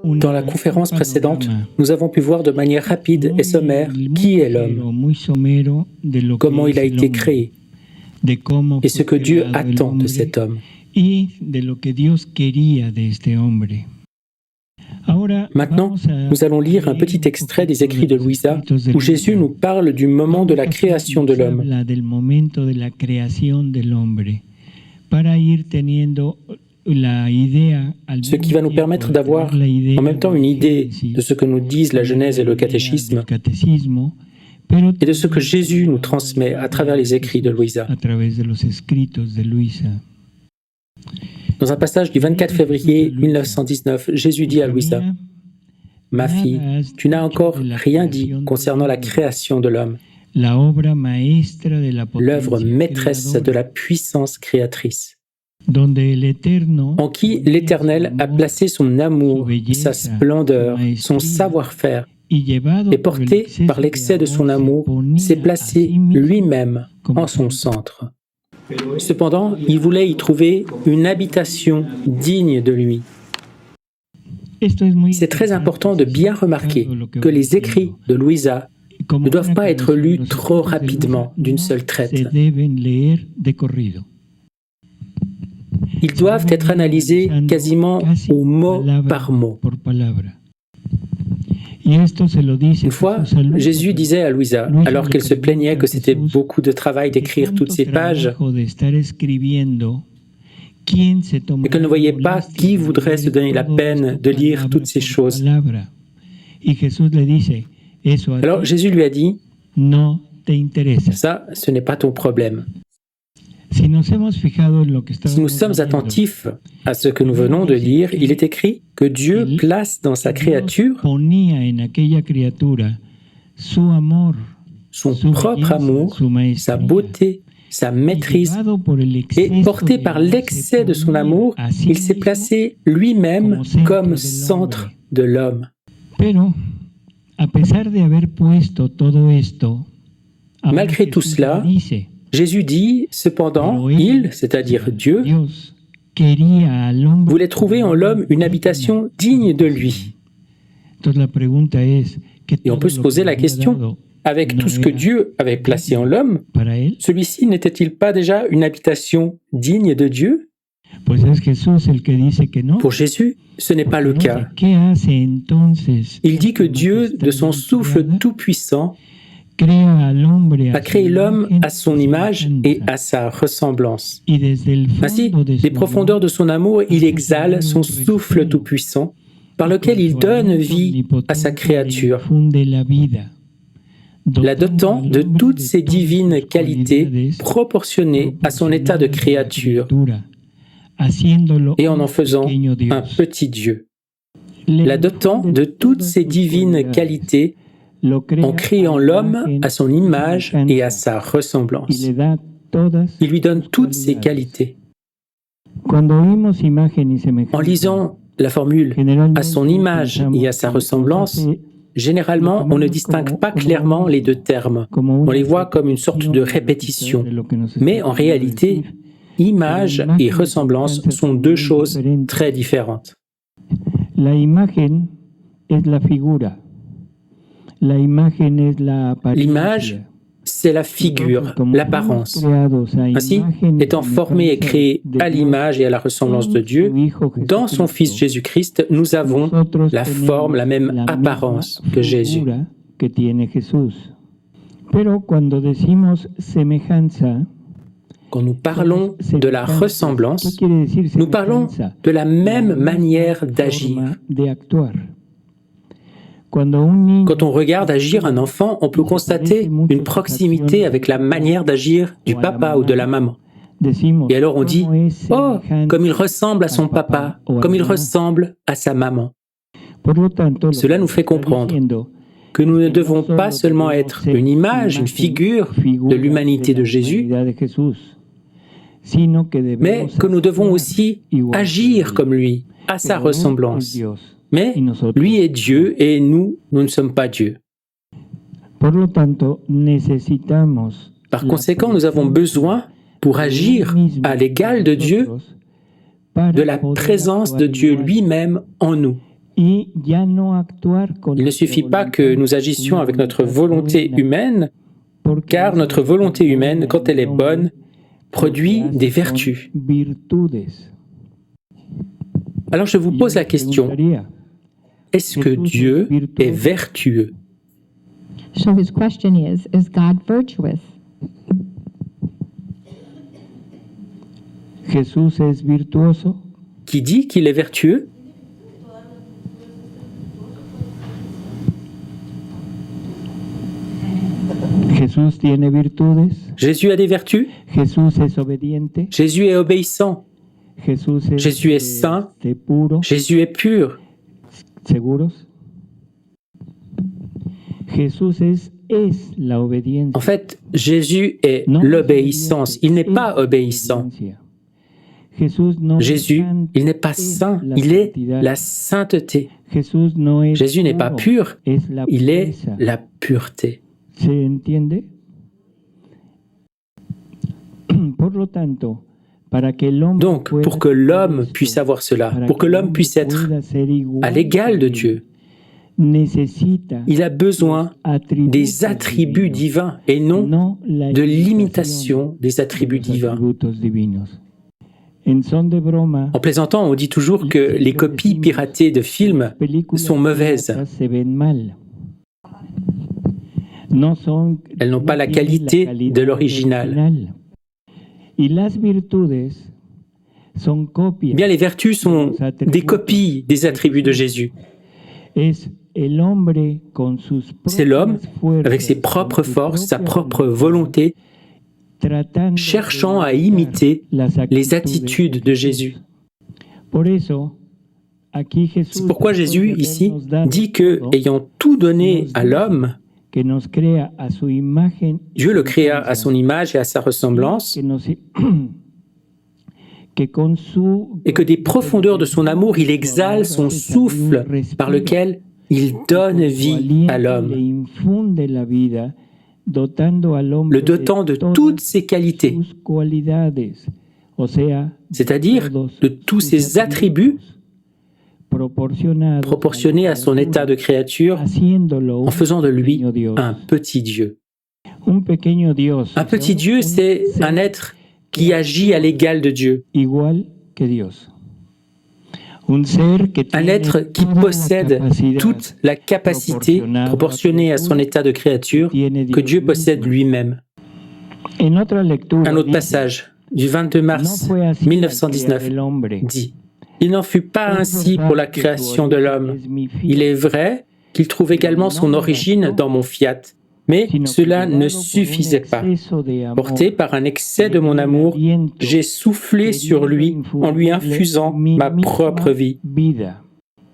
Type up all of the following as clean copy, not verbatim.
Dans la conférence précédente, nous avons pu voir de manière rapide et sommaire qui est l'homme, comment il a été créé et ce que Dieu attend de cet homme. Maintenant, nous allons lire un petit extrait des écrits de Luisa où Jésus nous parle du moment de la création de l'homme. Ce qui va nous permettre d'avoir en même temps une idée de ce que nous disent la Genèse et le catéchisme et de ce que Jésus nous transmet à travers les écrits de Luisa. Dans un passage du 24 février 1919, Jésus dit à Luisa : « Ma fille, tu n'as encore rien dit concernant la création de l'homme, l'œuvre maîtresse de la puissance créatrice, en qui l'Éternel a placé son amour, sa splendeur, son savoir-faire, et porté par l'excès de son amour, s'est placé lui-même en son centre. Cependant, il voulait y trouver une habitation digne de lui. » C'est très important de bien remarquer que les écrits de Luisa ne doivent pas être lus trop rapidement d'une seule traite. Ils doivent être analysés quasiment au mot par mot. Une fois, Jésus disait à Luisa, alors qu'elle se plaignait que c'était beaucoup de travail d'écrire toutes ces pages, et qu'elle ne voyait pas qui voudrait se donner la peine de lire toutes ces choses. Alors Jésus lui a dit, « Ça, ce n'est pas ton problème. » Si nous sommes attentifs à ce que nous venons de lire, il est écrit que Dieu place dans sa créature son propre amour, sa beauté, sa maîtrise, et porté par l'excès de son amour, il s'est placé lui-même comme centre de l'homme. Malgré tout cela, Jésus dit, cependant, il, c'est-à-dire Dieu, voulait trouver en l'homme une habitation digne de lui. Et on peut se poser la question, avec tout ce que Dieu avait placé en l'homme, celui-ci n'était-il pas déjà une habitation digne de Dieu ? Pour Jésus, ce n'est pas le cas. Il dit que Dieu, de son souffle tout-puissant, a créé l'homme à son image et à sa ressemblance. Ainsi, des profondeurs de son amour, il exhale son souffle tout-puissant, par lequel il donne vie à sa créature, la dotant de toutes ses divines qualités proportionnées à son état de créature, et en faisant un petit Dieu. La dotant de toutes ses divines qualités en créant l'homme à son image et à sa ressemblance. Il lui donne toutes ses qualités. En lisant la formule « à son image et à sa ressemblance », généralement, on ne distingue pas clairement les deux termes. On les voit comme une sorte de répétition. Mais en réalité, image et ressemblance sont deux choses très différentes. L'image, c'est la figure, l'apparence. Ainsi, étant formé et créé à l'image et à la ressemblance de Dieu, dans son Fils Jésus-Christ, nous avons la forme, la même apparence que Jésus. Quand nous parlons de la ressemblance, nous parlons de la même manière d'agir. Quand on regarde agir un enfant, on peut constater une proximité avec la manière d'agir du papa ou de la maman. Et alors on dit « Oh, comme il ressemble à son papa, comme il ressemble à sa maman ». Cela nous fait comprendre que nous ne devons pas seulement être une image, une figure de l'humanité de Jésus, mais que nous devons aussi agir comme lui, à sa ressemblance. Mais lui est Dieu et nous, nous ne sommes pas Dieu. Par conséquent, nous avons besoin, pour agir à l'égal de Dieu, de la présence de Dieu lui-même en nous. Il ne suffit pas que nous agissions avec notre volonté humaine, car notre volonté humaine, quand elle est bonne, produit des vertus. Alors je vous pose la question, est-ce que Dieu est vertueux? So his question is God virtuous? Jesús es virtuoso. Qui dit qu'il est vertueux? Jesús tiene virtudes. Jésus a des vertus? Jesús es obediente. Jésus est obéissant. Jésus est saint. Puro. Jésus est pur. Seguros. Jesús es la obediencia. En fait, Jésus est l'obéissance. Il n'est pas obéissant. Jésus, il n'est pas saint, il est la sainteté. Jésus n'est pas pur, il est la pureté. Donc, pour que l'homme puisse avoir cela, pour que l'homme puisse être à l'égal de Dieu, il a besoin des attributs divins et non de l'imitation des attributs divins. En plaisantant, on dit toujours que les copies piratées de films sont mauvaises. Elles n'ont pas la qualité de l'original. Bien, les vertus sont des copies des attributs de Jésus. C'est l'homme, avec ses propres forces, sa propre volonté, cherchant à imiter les attitudes de Jésus. C'est pourquoi Jésus, ici, dit que, ayant tout donné à l'homme, Dieu le créa à son image et à sa ressemblance, et que des profondeurs de son amour, il exhale son souffle par lequel il donne vie à l'homme, le dotant de toutes ses qualités, c'est-à-dire de tous ses attributs proportionnés à son état de créature, en faisant de lui un petit Dieu. Un petit Dieu, c'est un être qui agit à l'égal de Dieu. Un être qui possède toute la capacité proportionnée à son état de créature que Dieu possède lui-même. Un autre passage du 22 mars 1919 dit « Il n'en fut pas ainsi pour la création de l'homme. Il est vrai qu'il trouve également son origine dans mon fiat, mais cela ne suffisait pas. Porté par un excès de mon amour, j'ai soufflé sur lui en lui infusant ma propre vie.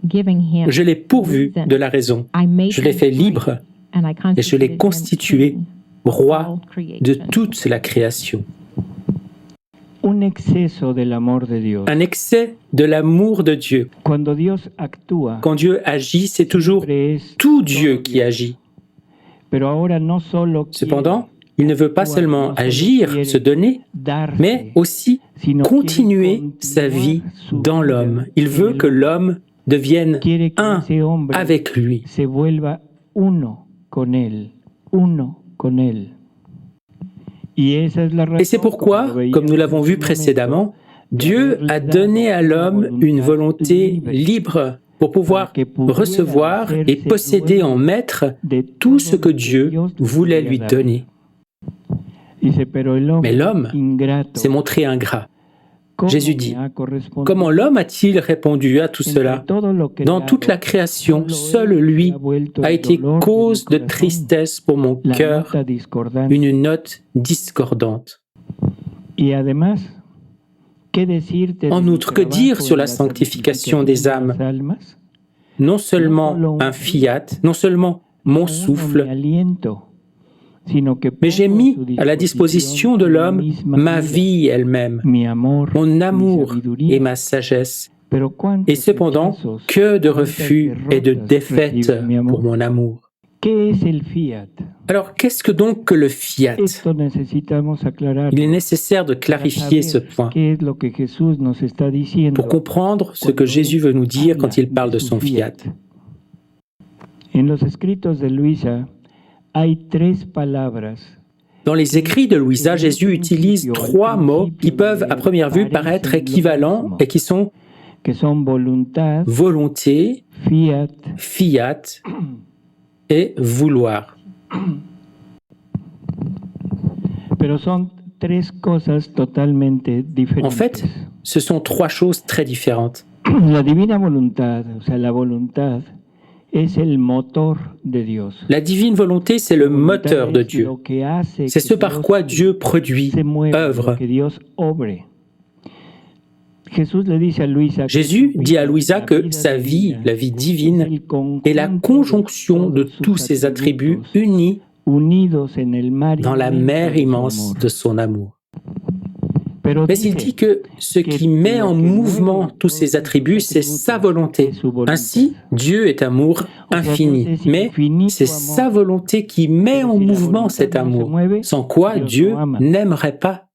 Je l'ai pourvu de la raison, je l'ai fait libre et je l'ai constitué roi de toute la création. » Un excès de l'amour de Dieu. Quand Dieu agit, c'est toujours tout Dieu qui agit. Cependant, il ne veut pas seulement agir, se donner, mais aussi continuer sa vie dans l'homme. Il veut que l'homme devienne un avec lui. Et c'est pourquoi, comme nous l'avons vu précédemment, Dieu a donné à l'homme une volonté libre pour pouvoir recevoir et posséder en maître tout ce que Dieu voulait lui donner. Mais l'homme s'est montré ingrat. Jésus dit, « Comment l'homme a-t-il répondu à tout cela? Dans toute la création, seul lui a été cause de tristesse pour mon cœur, une note discordante. » En outre, que dire sur la sanctification des âmes? Non seulement un fiat, non seulement mon souffle, mais j'ai mis à la disposition de l'homme ma vie elle-même, mon amour et ma sagesse. Et cependant, que de refus et de défaites pour mon amour. ¿Qué es el fiat? Alors, qu'est-ce que donc que le fiat? Esto necesitamos aclarar. Il est nécessaire de clarifier ce point ¿Qué es lo que Jesús nos está diciendo? pour comprendre ce que Jésus veut nous dire quand il parle de son fiat. En los escritos de Luisa hay tres palabras. Dans les écrits de Louisa, Jésus utilise trois mots qui peuvent à première vue paraître équivalents et qui sont volonté, fiat et vouloir. En fait, ce sont trois choses très différentes. La divina voluntad, o sea, la voluntad, es el motor de Dios. La divine volonté, c'est le moteur de Dieu. C'est ce par quoi Dieu produit, œuvre. Jésus dit à Louisa que sa vie, la vie divine, est la conjonction de tous ses attributs unis dans la mer immense de son amour. Mais il dit que ce qui met en mouvement tous ces attributs, c'est sa volonté. Ainsi, Dieu est amour infini, mais c'est sa volonté qui met en mouvement cet amour, sans quoi Dieu n'aimerait pas.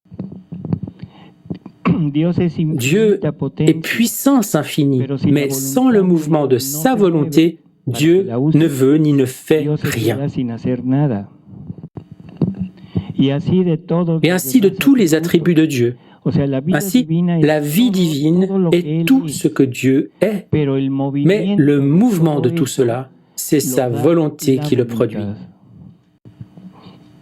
Dieu est puissance infinie, mais sans le mouvement de sa volonté, Dieu ne veut ni ne fait rien. Et ainsi de tous les attributs de Dieu. Ainsi, la vie divine est tout ce que Dieu est, mais le mouvement de tout cela, c'est sa volonté qui le produit.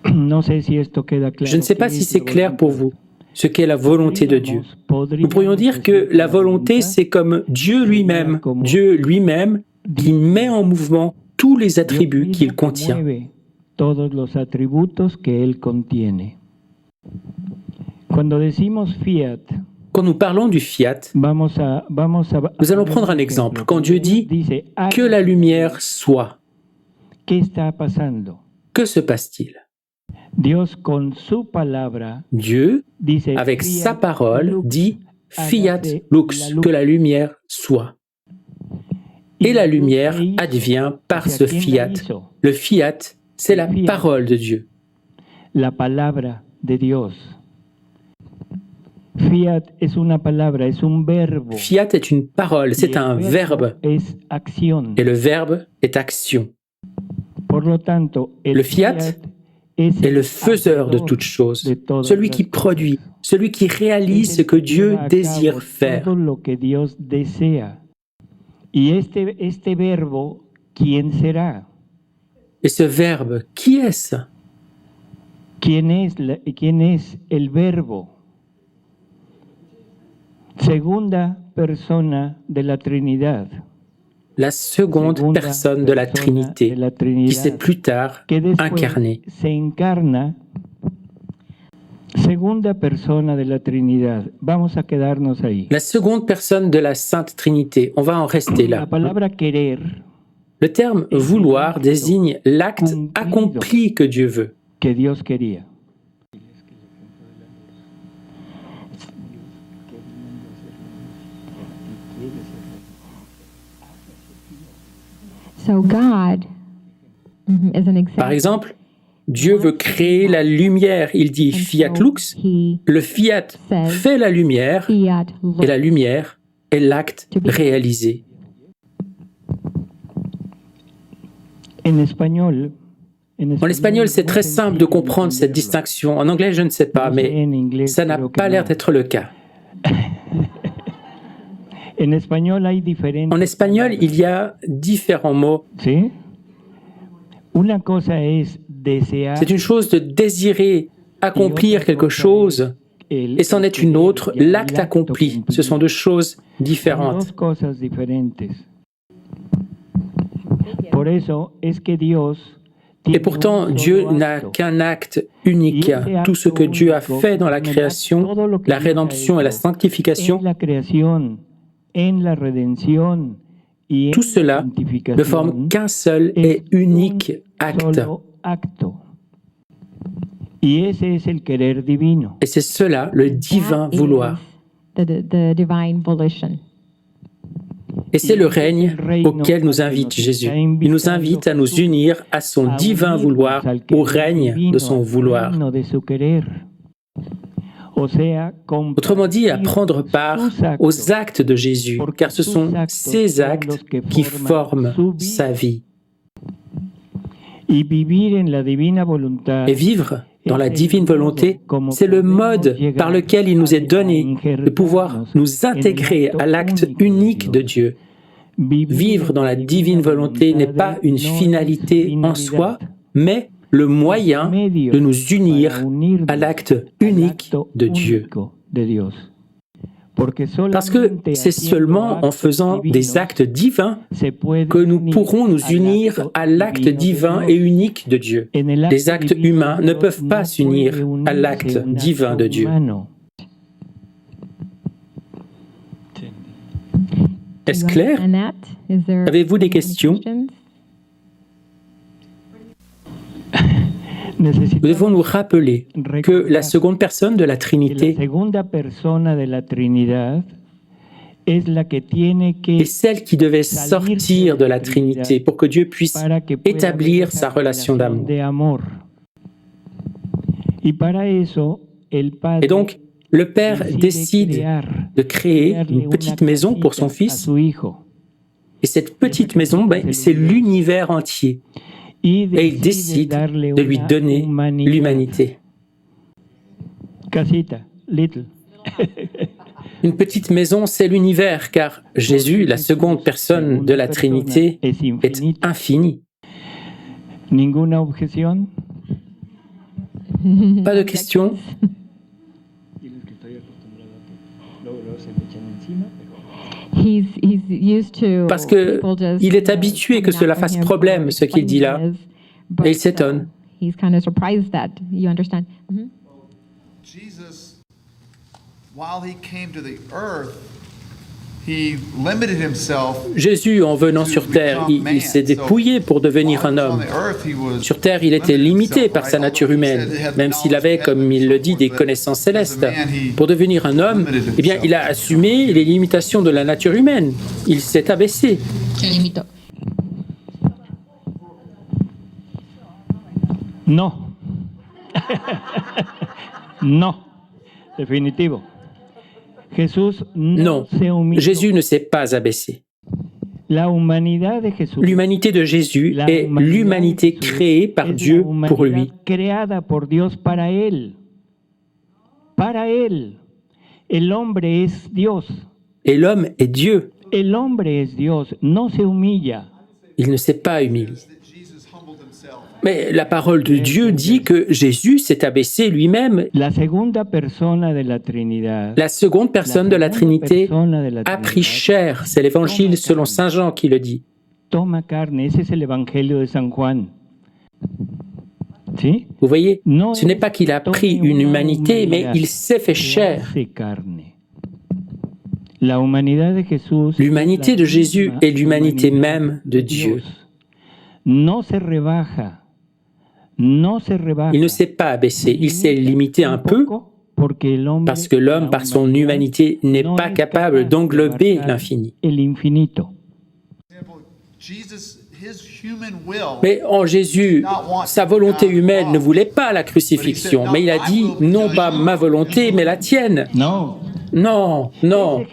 Je ne sais pas si c'est clair pour vous, ce qu'est la volonté de Dieu. Nous pourrions dire que la volonté, c'est comme Dieu lui-même qui met en mouvement tous les attributs qu'il contient. Todos los atributos que él contiene. Cuando decimos fiat, quand nous parlons du fiat, nous allons prendre un exemple. Quand Dieu dit « que la lumière soit », que se passe-t-il? Dieu, avec sa parole, dit « fiat lux », que la lumière soit. Et la lumière advient par ce fiat. Le fiat, c'est la parole de Dieu. La palabra de Dios. Fiat es una palabra, es un verbo. Fiat est une parole, c'est un verbe. Et le verbe est action. Le fiat est le faiseur de toutes choses, celui qui produit, celui qui réalise ce que Dieu désire faire. Et ce verbe, qui est-ce? ¿Quién es el verbo? Segunda persona de la Trinidad. La seconde personne de la Trinité, qui s'est plus tard incarnée. Segunda persona de la Trinidad. Vamos a quedarnos ahí. La seconde personne de la Sainte Trinité, on va en rester là. La palabra querer. Le terme « vouloir » désigne l'acte accompli que Dieu veut. Que Dios quería. So God is an example. Par exemple, Dieu veut créer la lumière. Il dit « fiat lux ». Le fiat fait la lumière et la lumière est l'acte réalisé. En espagnol, c'est très simple de comprendre cette distinction. En anglais, je ne sais pas, mais ça n'a pas l'air d'être le cas. En espagnol, il y a différents mots. C'est une chose de désirer accomplir quelque chose, et c'en est une autre, l'acte accompli. Ce sont deux choses différentes. Et pourtant, Dieu n'a qu'un acte unique. Tout ce que Dieu a fait dans la création, la rédemption et la sanctification, tout cela ne forme qu'un seul et unique acte. Et c'est cela, le divin vouloir. Et c'est le règne auquel nous invite Jésus. Il nous invite à nous unir à son divin vouloir, au règne de son vouloir. Autrement dit, à prendre part aux actes de Jésus, car ce sont ces actes qui forment sa vie. Et vivre dans la divine volonté, c'est le mode par lequel il nous est donné de pouvoir nous intégrer à l'acte unique de Dieu. Vivre dans la divine volonté n'est pas une finalité en soi, mais le moyen de nous unir à l'acte unique de Dieu. Parce que c'est seulement en faisant des actes divins que nous pourrons nous unir à l'acte divin et unique de Dieu. Les actes humains ne peuvent pas s'unir à l'acte divin de Dieu. Est-ce clair? Avez-vous des questions? Nous devons nous rappeler que la seconde personne de la Trinité est celle qui devait sortir de la Trinité pour que Dieu puisse établir sa relation d'amour. Et donc, le Père décide de créer une petite maison pour son Fils. Et cette petite maison, c'est l'univers entier. Et il décide de lui donner l'humanité. Une petite maison, c'est l'univers, car Jésus, la seconde personne de la Trinité, est infini. Pas de questions? Parce qu'il est habitué que cela fasse problème, ce qu'il dit là, et il s'étonne. Jesus, while he came to the earth, he limited himself. Jésus, en venant sur terre, il s'est dépouillé pour devenir un homme. Sur terre, il était limité par sa nature humaine, même s'il avait, comme il le dit, des connaissances célestes. Pour devenir un homme, eh bien, il a assumé les limitations de la nature humaine. Il s'est abaissé. Non. Non. Definitivo. Non, Jésus ne s'est pas abaissé. L'humanité de Jésus est l'humanité créée par Dieu pour lui. Et l'homme est Dieu. Il ne s'est pas humilié. Mais la parole de Dieu dit que Jésus s'est abaissé lui-même. La seconde personne de la Trinité a pris chair. C'est l'évangile selon saint Jean qui le dit. Vous voyez, ce n'est pas qu'il a pris une humanité, mais il s'est fait chair. L'humanité de Jésus est l'humanité même de Dieu. Il ne s'est pas abaissé, il s'est limité un peu parce que l'homme, par son humanité, n'est pas capable d'englober l'infini. Mais en Jésus, sa volonté humaine ne voulait pas la crucifixion, mais il a dit « non pas ma volonté, mais la tienne ». Non, non,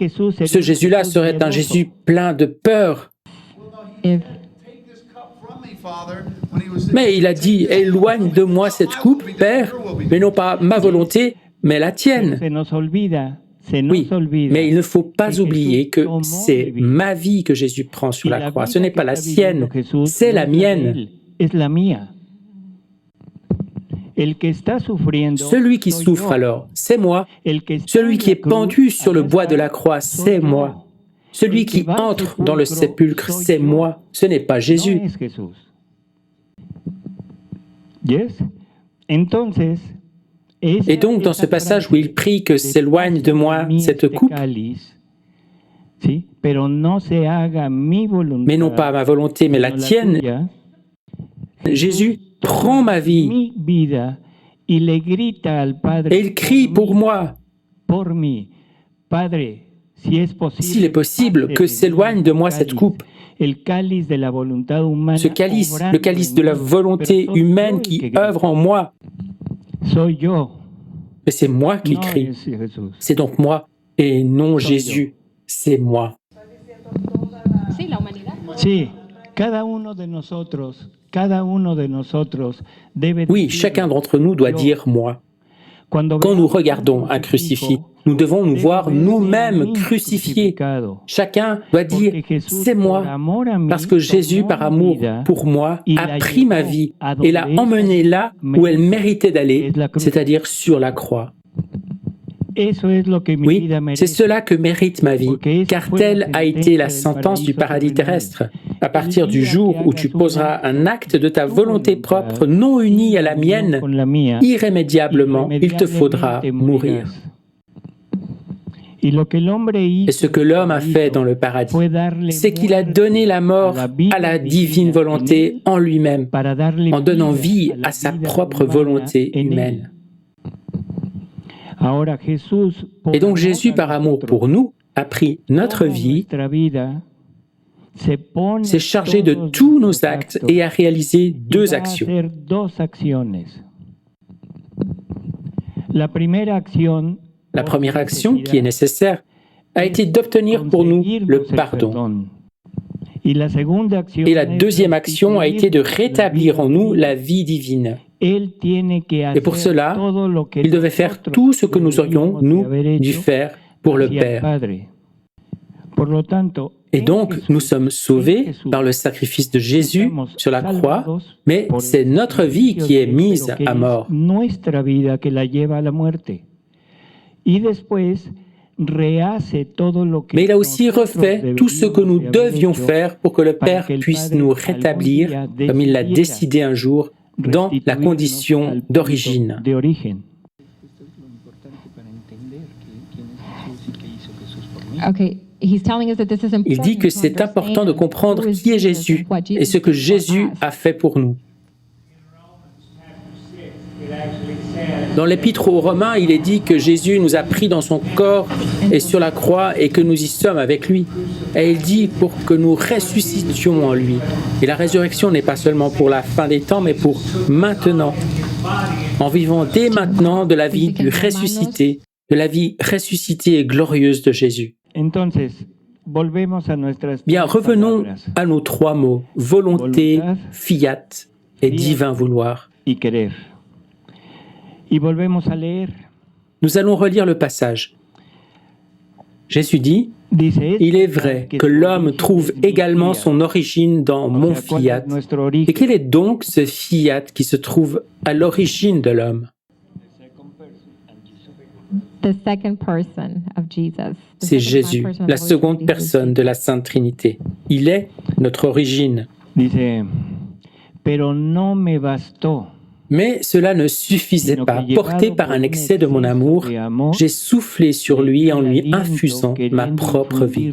ce Jésus-là serait un Jésus plein de peur. Mais il a dit, éloigne de moi cette coupe, Père, mais non pas ma volonté, mais la tienne. Oui, mais il ne faut pas oublier que c'est ma vie que Jésus prend sur la croix. Ce n'est pas la sienne, c'est la mienne. Celui qui souffre alors, c'est moi. Celui qui est pendu sur le bois de la croix, c'est moi. Celui qui entre dans le sépulcre, c'est moi. Ce n'est pas Jésus. Et donc, dans ce passage où il prie que s'éloigne de moi cette coupe, mais non pas ma volonté, mais la tienne, Jésus prend ma vie et il crie pour moi. S'il est possible que s'éloigne de moi cette coupe, ce calice, le calice de la volonté humaine qui œuvre en moi, mais c'est moi qui crie. C'est donc moi et non Jésus, c'est moi. Oui, chacun d'entre nous doit dire moi. Quand nous regardons un crucifix, nous devons nous voir nous-mêmes crucifiés. Chacun doit dire « c'est moi » parce que Jésus, par amour pour moi, a pris ma vie et l'a emmenée là où elle méritait d'aller, c'est-à-dire sur la croix. Oui, c'est cela que mérite ma vie, car telle a été la sentence du paradis terrestre. À partir du jour où tu poseras un acte de ta volonté propre non uni à la mienne, irrémédiablement, il te faudra mourir. Et ce que l'homme a fait dans le paradis, c'est qu'il a donné la mort à la divine volonté en lui-même, en donnant vie à sa propre volonté humaine. Et donc Jésus, par amour pour nous, a pris notre vie, s'est chargé de tous nos actes et a réalisé deux actions. La première action qui est nécessaire a été d'obtenir pour nous le pardon. Et la deuxième action a été de rétablir en nous la vie divine. Et pour cela, il devait faire tout ce que nous aurions, nous, dû faire pour le Père. Et donc, nous sommes sauvés par le sacrifice de Jésus sur la croix, mais c'est notre vie qui est mise à mort. Mais il a aussi refait tout ce que nous devions faire pour que le Père puisse nous rétablir, comme il l'a décidé un jour, dans la condition d'origine. Il dit que c'est important de comprendre qui est Jésus et ce que Jésus a fait pour nous. Dans l'Épître aux Romains, il est dit que Jésus nous a pris dans son corps et sur la croix et que nous y sommes avec lui. Et il dit pour que nous ressuscitions en lui. Et la résurrection n'est pas seulement pour la fin des temps, mais pour maintenant. En vivant dès maintenant de la vie du ressuscité, de la vie ressuscitée et glorieuse de Jésus. Bien, revenons à nos trois mots, volonté, fiat et divin vouloir. Nous allons relire le passage. Jésus dit, « Il est vrai que l'homme trouve également son origine dans mon fiat. » Et quel est donc ce fiat qui se trouve à l'origine de l'homme? C'est Jésus, la seconde personne de la Sainte Trinité. Il est notre origine. Mais cela ne suffisait pas. Porté par un excès de mon amour, j'ai soufflé sur lui en lui infusant ma propre vie.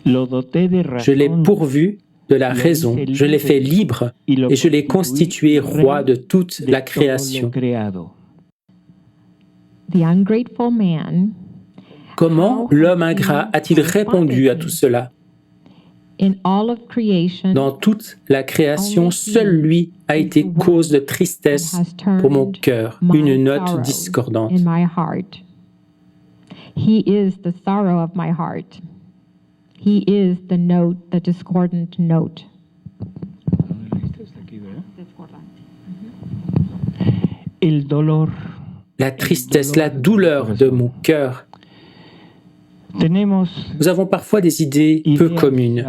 Je l'ai pourvu de la raison, je l'ai fait libre et je l'ai constitué roi de toute la création. Comment l'homme ingrat a-t-il répondu à tout cela? Dans toute la création, seul lui a été cause de tristesse pour mon cœur, une note discordante. He is the sorrow of my heart. He is the note, the discordant note. La tristesse, la douleur de mon cœur. Nous avons parfois des idées peu communes.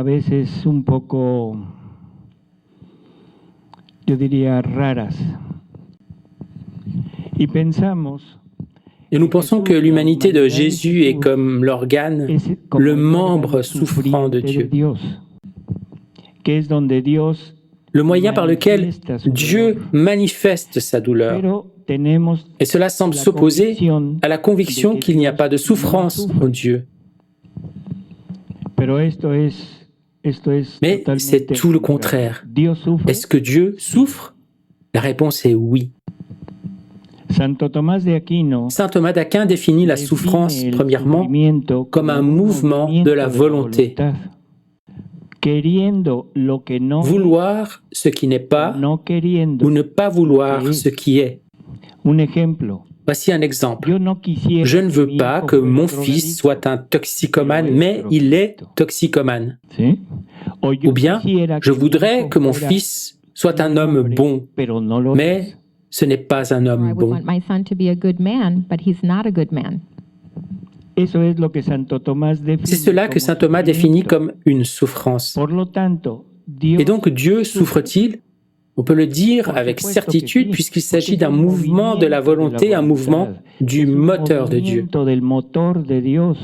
Et nous pensons que l'humanité de Jésus est comme l'organe, le membre souffrant de Dieu. Le moyen par lequel Dieu manifeste sa douleur. Et cela semble s'opposer à la conviction qu'il n'y a pas de souffrance en Dieu. Mais c'est tout le contraire. Est-ce que Dieu souffre? La réponse est oui. Santo Tomás de Aquino Saint Thomas d'Aquin définit la souffrance, define el premièrement, sufrimiento comme un como mouvement de la movimiento volonté. voluntad. Queriendo lo que no Vouloir ce qui n'est pas no queriendo. ou ne pas vouloir ce qui est. Un ejemplo. Voici un exemple. Yo no quisiera Je ne veux mi pas hijo que fuera mon drogadicto. fils soit un toxicomane, mais il est toxicomane. ¿Sí? Yo Ou bien, quisiera je que mi voudrais hijo que mon fuera fils soit un homme bon, pero no lo mais es. ce n'est pas un Or I homme would bon. want my son to be a good man, but he's not a good man. Eso es lo que Santo Tomás define C'est cela que como saint Thomas définit sufrimiento. comme une souffrance. Por lo tanto, Dios Et donc Dieu souffre-t-il? On peut le dire avec certitude puisqu'il s'agit d'un mouvement de la volonté, un mouvement du moteur de Dieu. del motor de Dios.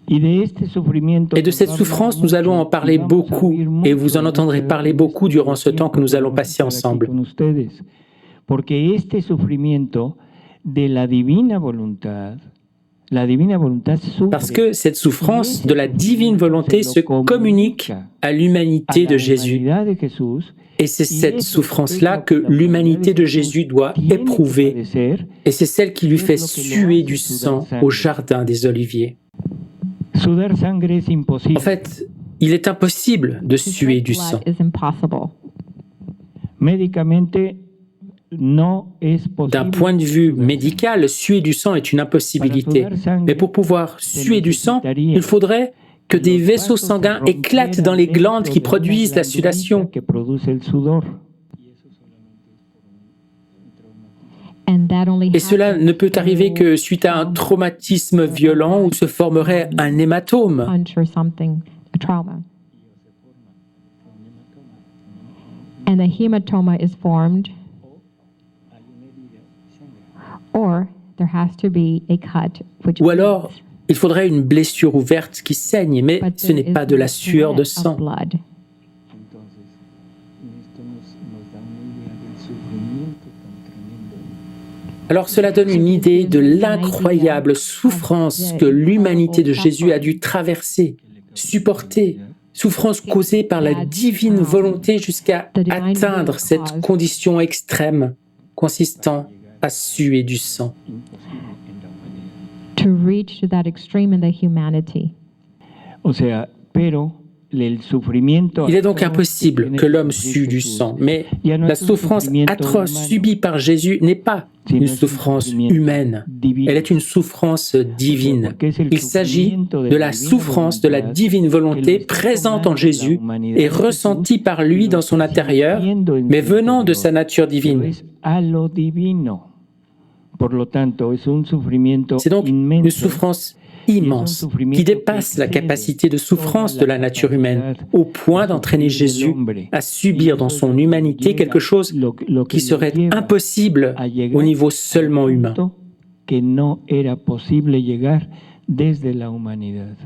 Et de cette souffrance, nous allons en parler beaucoup et vous en entendrez parler beaucoup durant ce temps que nous allons passer ensemble. Porque este sufrimiento de la divina voluntad sufre Parce que cette souffrance de la divine volonté se communique à l'humanité de Jésus. de Jesús. Et c'est cette souffrance-là que l'humanité de Jésus doit éprouver. Et c'est celle qui lui fait suer du sang au jardin des Oliviers. Sudar sangre es imposible. En fait, il est impossible de suer du sang. Blood is impossible. Médicamente no es posible. D'un point de vue médical, suer du sang est une impossibilité. Mais pour pouvoir suer du sang, il faudrait que des vaisseaux sanguins éclatent dans les glandes qui produisent la sudation. que produce el sudor. And that only Et cela happens ne peut arriver que suite à un traumatisme violent où se formerait un hématome. punch or something, a trauma. And a hematoma is formed, or there has to be a cut, which Ou alors, bleeds, il faudrait une blessure ouverte qui saigne, mais but ce n'est there pas is de la no sueur de threat of sang. blood. Alors cela donne une idée de l'incroyable souffrance que l'humanité de Jésus a dû traverser, supporter, souffrance causée par la divine volonté jusqu'à atteindre cette condition extrême consistant à suer du sang. To reach to that extreme in the humanity. O sea, pero el sufrimiento Il est donc impossible que l'homme sue du sang, mais la souffrance atroce subie par Jésus n'est pas une souffrance humaine, elle est une souffrance divine. Il s'agit de la souffrance de la divine volonté présente en Jésus et ressentie par lui dans son intérieur, mais venant de sa nature divine. C'est donc une souffrance immense qui dépasse la capacité de souffrance de la nature humaine, au point d'entraîner Jésus à subir dans son humanité quelque chose qui serait impossible au niveau seulement humain. Que no era posible llegar desde la humanidad.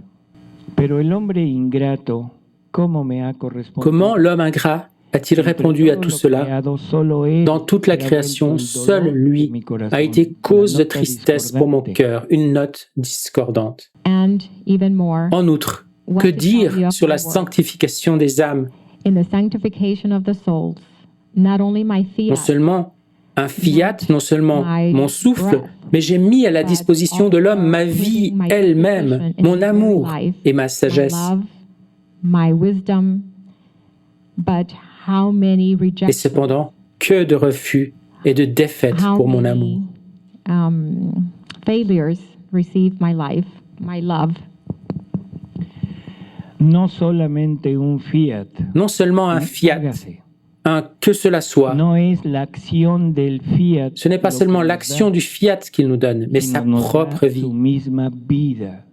Pero el hombre ingrato, ¿cómo me ha correspondido? Comment l'homme ingrat a-t-il répondu à tout cela? Dans toute la création, seul lui a été cause de tristesse pour mon cœur, une note discordante. And even more, En outre, que dire sur la sanctification des âmes? in the sanctification of the souls, not only my Non fiat, seulement un fiat, non seulement mon souffle, mais j'ai mis à la disposition de l'homme ma vie elle-même, mon amour et ma my sagesse. love, my wisdom, but how many Et rejections, cependant, que de refus et de défaites how pour mon many amour. failures receive my life, my love. No solamente un fiat. Non seulement un fiat, un que cela soit. No es la acción del fiat. Ce n'est pas lo seulement que nos l'action da, du fiat qu'il nous donne, mais sino sa nos da propre vie. su misma vida.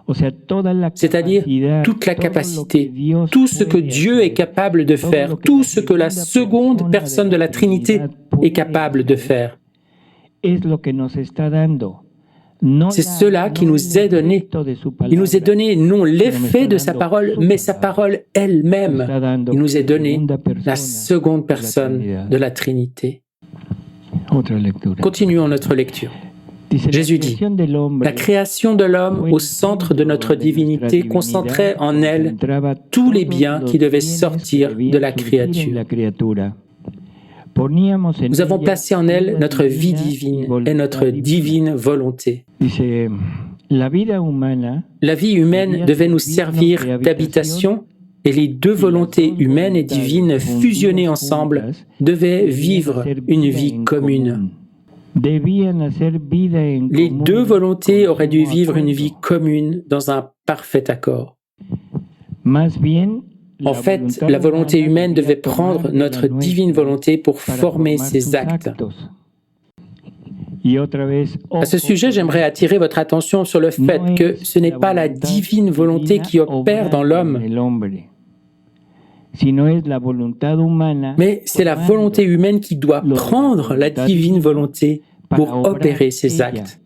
O sea, toda la C'est-à-dire capacidad, toute la todo lo capacité, que Dios tout ce que puede Dieu hacer, est capable de todo faire, lo que tout la ce que la segunda seconde persona personne de de la la Trinité Trinidad est puede capable de hacer, faire. es lo que nos está dando. No C'est la- cela qui no nous el est donné. efecto de su Il nous est palabra, donné non l'effet de sa dando parole, su mais sa palabra. parole Nos elle-même. está dando Il nous est la donné segunda la persona seconde de la personne Trinidad. de la Trinité. Otra lectura. Continuons notre lecture. Dice, la Jésus dit, creación del hombre la création de l'homme au centre de notre divinité concentrait en elle tous les biens qui devaient sortir de la créature. Nous avons placé en elle notre vie divine et notre divine volonté. La vie humaine devait nous servir d'habitation et les deux volontés humaines et divines fusionnées ensemble devaient vivre une vie commune. Les deux volontés auraient dû vivre une vie commune dans un parfait accord. En fait, la volonté humaine devait prendre notre divine volonté pour former ses actes. À ce sujet, j'aimerais attirer votre attention sur le fait que ce n'est pas la divine volonté qui opère dans l'homme, mais c'est la volonté humaine qui doit prendre la divine volonté pour opérer ses actes.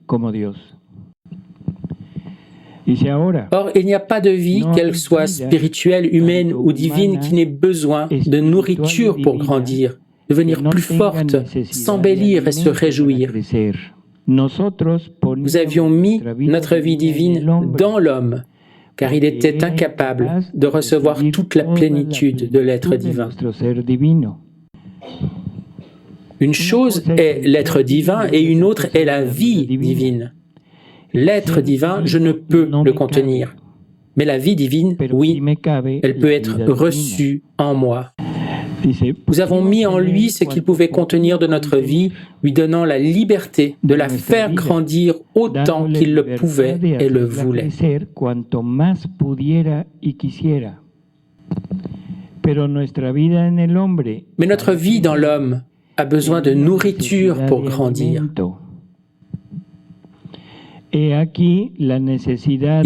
Or, il n'y a pas de vie, qu'elle soit spirituelle, humaine ou divine, qui n'ait besoin de nourriture pour grandir, devenir plus forte, s'embellir et se réjouir. Nous avions mis notre vie divine dans l'homme, car il était incapable de recevoir toute la plénitude de l'être divin. Une chose est l'être divin et une autre est la vie divine. L'être divin, je ne peux le contenir. Mais la vie divine, oui, elle peut être reçue en moi. Nous avons mis en lui ce qu'il pouvait contenir de notre vie, lui donnant la liberté de la faire grandir autant qu'il le pouvait et le voulait. Mais notre vie dans l'homme a besoin de nourriture pour grandir. Il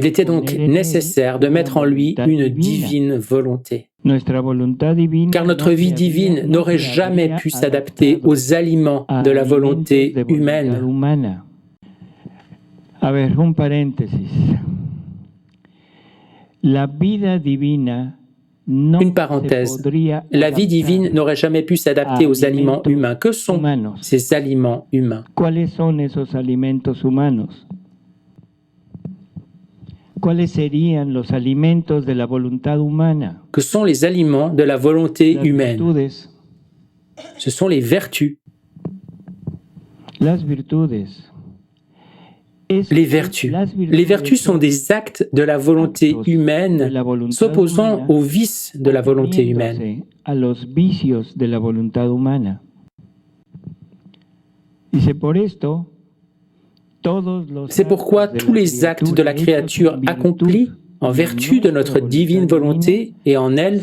était donc nécessaire de mettre en lui une divine volonté. Car notre vie divine n'aurait jamais pu s'adapter aux aliments de la volonté humaine. Une parenthèse, la vie divine n'aurait jamais pu s'adapter aux aliments humains. Que sont ces aliments humains? Que sont les aliments de la volonté humaine? Ce sont les vertus. Les vertus. Les vertus sont des actes de la volonté humaine s'opposant aux vices de la volonté humaine. C'est pourquoi tous les actes de la créature accomplis en vertu de notre divine volonté et en elle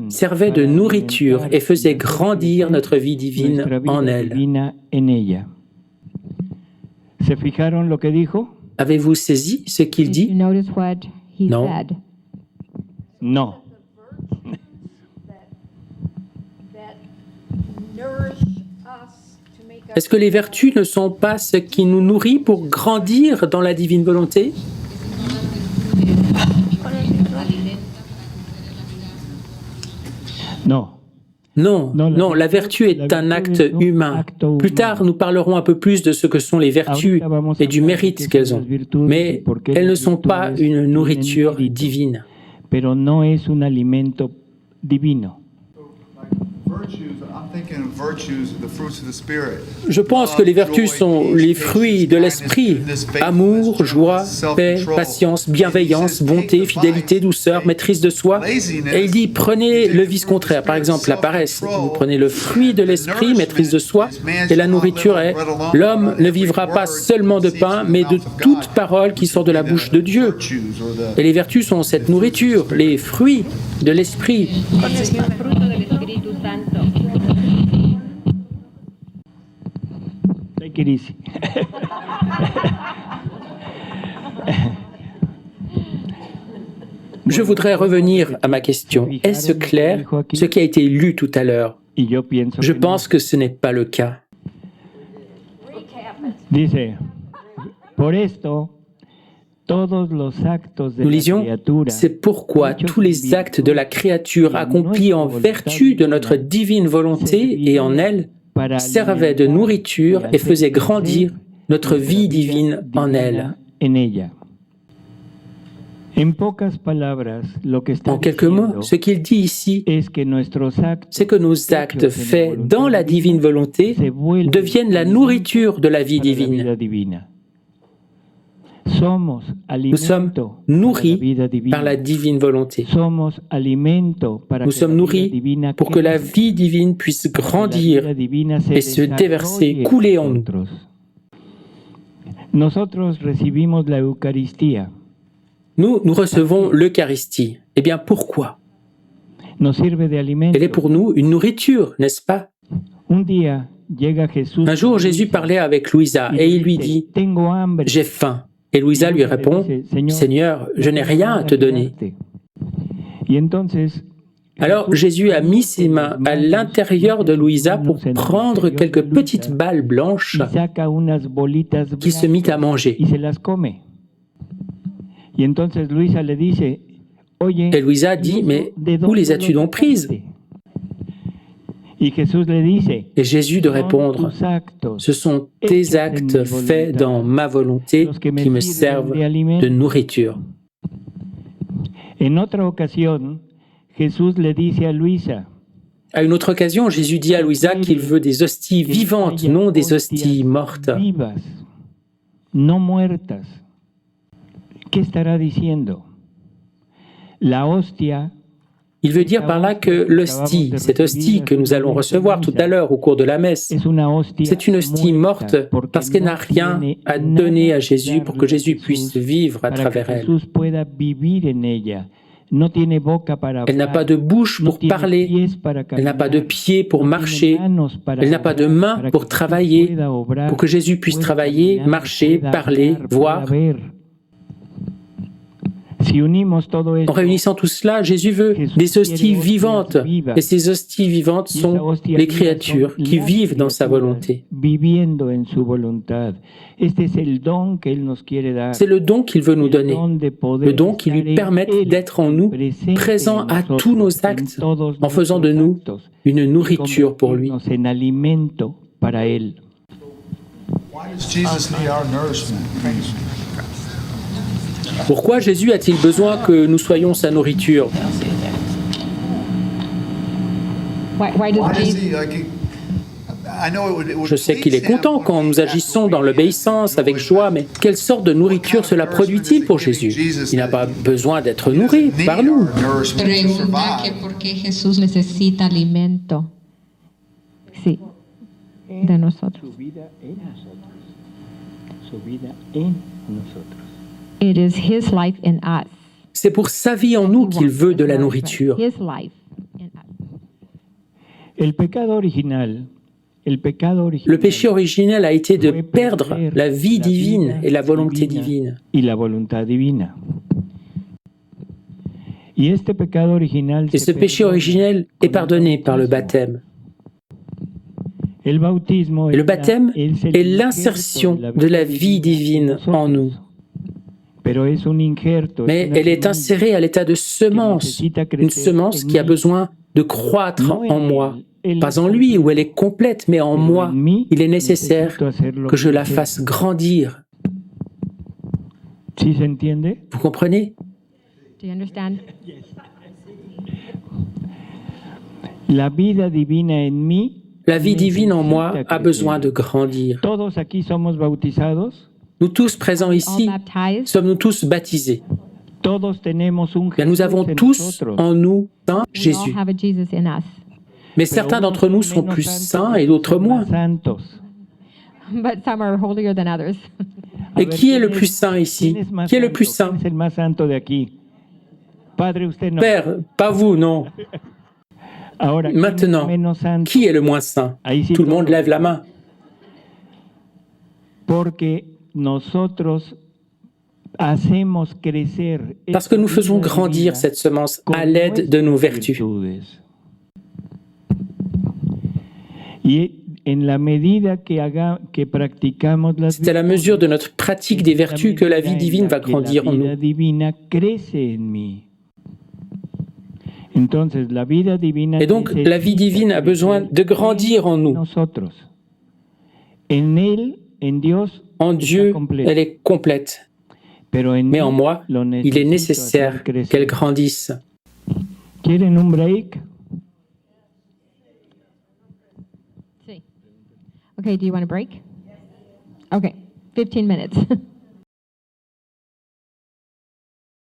servaient de nourriture et faisaient grandir notre vie divine en elle. Avez-vous saisi ce qu'il dit? Non. Non. Est-ce que les vertus ne sont pas ce qui nous nourrit pour grandir dans la divine volonté? Non. Non, non, la vertu est un acte humain. Plus tard, nous parlerons un peu plus de ce que sont les vertus et du mérite qu'elles ont. Mais elles ne sont pas une nourriture divine. Je pense que les vertus sont les fruits de l'esprit. Amour, joie, paix, patience, bienveillance, bonté, fidélité, douceur, maîtrise de soi. Et il dit, prenez le vice contraire, par exemple la paresse. Vous prenez le fruit de l'esprit, maîtrise de soi, et la nourriture est, l'homme ne vivra pas seulement de pain, mais de toute parole qui sort de la bouche de Dieu. Et les vertus sont cette nourriture, les fruits de l'esprit. Je voudrais revenir à ma question. Est-ce clair ce qui a été lu tout à l'heure? Je pense que ce n'est pas le cas. Nous lisions, c'est pourquoi tous les actes de la créature accomplis en vertu de notre divine volonté et en elle servaient de nourriture et faisaient grandir notre vie divine en elle. En quelques mots, ce qu'il dit ici, c'est que nos actes faits dans la divine volonté deviennent la nourriture de la vie divine. Nous sommes nourris par la divine volonté. Nous sommes nourris pour que la vie divine puisse grandir et se déverser, couler en nous. Nous recevons l'Eucharistie. Eh bien, pourquoi? Elle est pour nous une nourriture, n'est-ce pas? Un jour, Jésus parlait avec Louisa et il lui dit « J'ai faim ». Et Louisa lui répond « Seigneur, je n'ai rien à te donner ». Alors Jésus a mis ses mains à l'intérieur de Louisa pour prendre quelques petites balles blanches qu'il se mit à manger. Et Louisa dit « Mais où les as-tu donc prises ?» Et Jésus de répondre « Ce sont tes actes faits dans ma volonté qui me servent de nourriture. » À une autre occasion, Jésus dit à Louisa qu'il veut des hosties vivantes, non des hosties mortes. Il veut dire par là que l'hostie, cette hostie que nous allons recevoir tout à l'heure au cours de la messe, c'est une hostie morte parce qu'elle n'a rien à donner à Jésus pour que Jésus puisse vivre à travers elle. Elle n'a pas de bouche pour parler, elle n'a pas de pieds pour marcher, elle n'a pas de mains pour travailler, pour que Jésus puisse travailler, marcher, parler, voir. En réunissant tout cela, Jésus veut des hosties vivantes. Et ces hosties vivantes sont les créatures qui vivent dans sa volonté. C'est le don qu'il veut nous donner, le don qui lui permette d'être en nous, présent à tous nos actes, en faisant de nous une nourriture pour lui. Why does Jesus need our nourishment? Pourquoi Jésus a-t-il besoin que nous soyons sa nourriture? Je sais qu'il est content quand nous agissons dans l'obéissance avec joie, mais quelle sorte de nourriture cela produit-il pour Jésus? Il n'a pas besoin d'être nourri par nous. Sí, de nosotros. It is his life in us. C'est pour sa vie en nous qu'il veut de la nourriture. His life in us. Le péché originel a été de perdre la vie divine et la volonté divine. Et ce péché originel est pardonné par le baptême. Et le baptême est l'insertion de la vie divine en nous. Mais elle est insérée à l'état de semence, une semence qui a besoin de croître en moi. Pas en lui, où elle est complète, mais en moi. Il est nécessaire que je la fasse grandir. Vous comprenez? Do you understand? La vie divine en moi a besoin de grandir. Nous tous présents ici, sommes-nous tous baptisés? Bien, nous avons tous en nous Saint Jésus. Mais certains d'entre nous sont plus saints et d'autres moins. But some are holier than others. Et qui est le plus saint ici? Qui est le plus saint? Père, pas vous, non. Maintenant, qui est le moins saint? Tout le monde lève la main. Parce que nous faisons grandir cette semence à l'aide de nos vertus. C'est à la mesure de notre pratique des vertus que la vie divine va grandir en nous. Et donc, la vie divine a besoin de grandir en nous. En Dieu, elle est complète. Mais en moi, il est nécessaire qu'elle grandisse. ¿Quieren un break? Sí. Okay, do you want a break? Okay, 15 minutes.